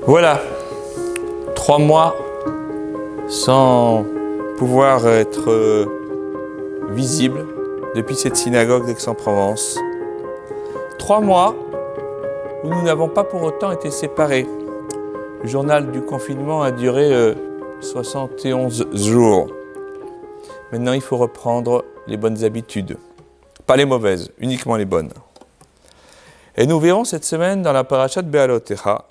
Voilà, 3 mois sans pouvoir être visible depuis cette synagogue d'Aix-en-Provence. 3 mois où nous n'avons pas pour autant été séparés. Le journal du confinement a duré 71 jours. Maintenant, il faut reprendre les bonnes habitudes. Pas les mauvaises, uniquement les bonnes. Et nous verrons cette semaine dans la paracha de Be'alotecha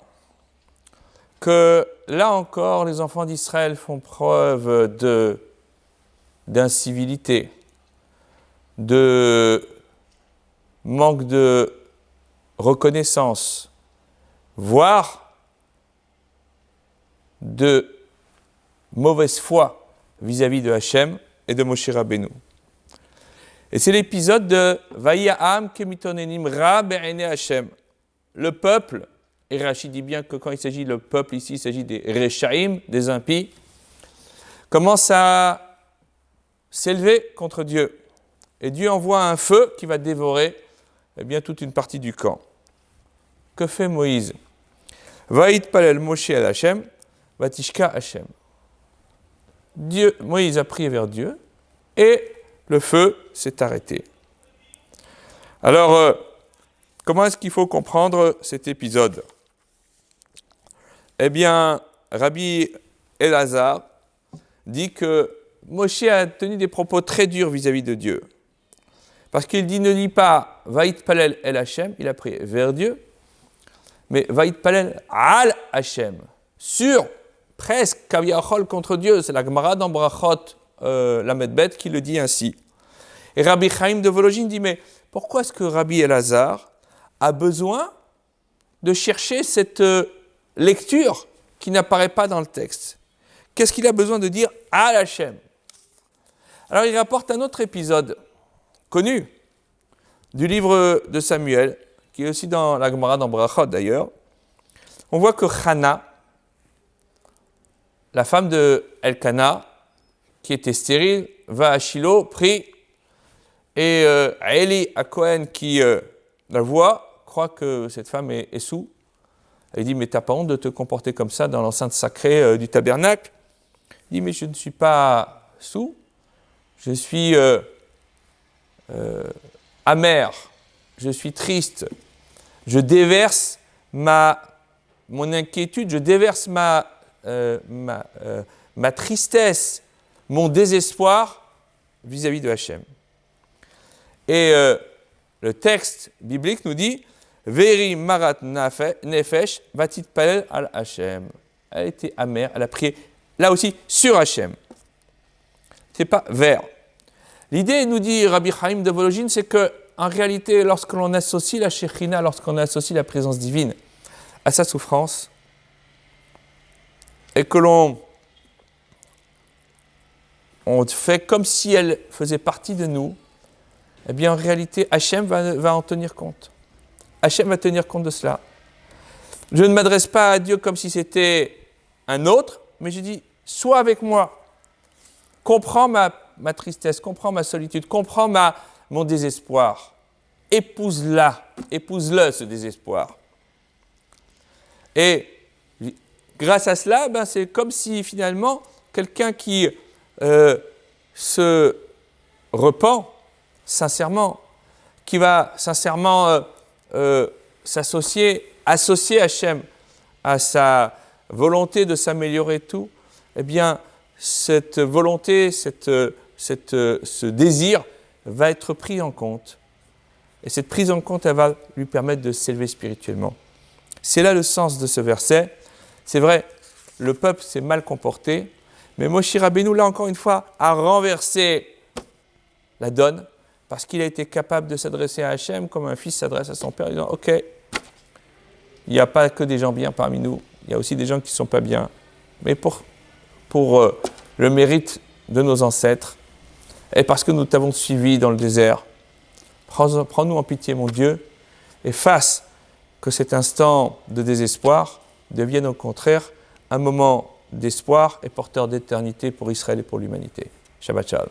que là encore, les enfants d'Israël font preuve d'incivilité, de manque de reconnaissance, voire de mauvaise foi vis-à-vis de Hachem et de Moshe Rabbeinu. Et c'est l'épisode de Vaya'am kemitonenim ra be'ene Hachem. Le peuple, et Rachid dit bien que quand il s'agit de peuple ici, il s'agit des Rechaim, des impies, commence à s'élever contre Dieu. Et Dieu envoie un feu qui va dévorer toute une partie du camp. Que fait Moïse? Vayitpalel Moshe el Hachem, vatishka Hachem. Moïse a prié vers Dieu et le feu s'est arrêté. Alors, comment est-ce qu'il faut comprendre cet épisode? Eh bien, Rabbi Elazar dit que Moshe a tenu des propos très durs vis-à-vis de Dieu. Parce qu'il dit, ne dit pas « Vayitpalel el Hachem », il a prié vers Dieu, mais « Vayitpalel al Hachem », sur, presque, Kaviachol contre Dieu. C'est la Gemara dans Brachot, Lamed Bet, qui le dit ainsi. Et Rabbi Chaim de Vologine dit, mais pourquoi est-ce que Rabbi Elazar a besoin de chercher cette lecture qui n'apparaît pas dans le texte? Qu'est-ce qu'il a besoin de dire à Hachem? Alors il rapporte un autre épisode connu du livre de Samuel, qui est aussi dans la Gemara dans Brachot d'ailleurs. On voit que Chana, la femme de Elkana, qui était stérile, va à Shilo, prie, et Eli à Cohen qui la voit, croit que cette femme est saoule. Elle dit, mais t'as pas honte de te comporter comme ça dans l'enceinte sacrée du tabernacle? Il dit, mais je ne suis pas saoul, je suis amer, je suis triste, je déverse mon inquiétude, je déverse ma tristesse, mon désespoir vis-à-vis de Hachem. Et le texte biblique nous dit Veri marat nefesh vatit palel al Hachem. Elle était amère, elle a prié là aussi sur Hachem. C'est pas vers. L'idée, nous dit Rabbi Chaim de Vologine, c'est que en réalité, lorsque l'on associe la Shekhinah, lorsqu'on associe la présence divine à sa souffrance, et que l'on fait comme si elle faisait partie de nous, eh bien en réalité, Hachem va en tenir compte. Hachem va tenir compte de cela. Je ne m'adresse pas à Dieu comme si c'était un autre, mais je dis, sois avec moi. Comprends ma tristesse, comprends ma solitude, comprends mon désespoir. Épouse-le, ce désespoir. Et grâce à cela, c'est comme si finalement, quelqu'un qui se repent sincèrement, qui va sincèrement associer Hachem à sa volonté de s'améliorer tout, eh bien, cette volonté, ce désir va être pris en compte. Et cette prise en compte, elle va lui permettre de s'élever spirituellement. C'est là le sens de ce verset. C'est vrai, le peuple s'est mal comporté, mais Moshe Rabbeinu, là encore une fois, a renversé la donne, parce qu'il a été capable de s'adresser à Hachem comme un fils s'adresse à son père, en disant « Ok, il n'y a pas que des gens bien parmi nous, il y a aussi des gens qui ne sont pas bien, mais pour le mérite de nos ancêtres, et parce que nous t'avons suivi dans le désert, prends-nous en pitié, mon Dieu, et fasse que cet instant de désespoir devienne au contraire un moment d'espoir et porteur d'éternité pour Israël et pour l'humanité. Shabbat Shalom.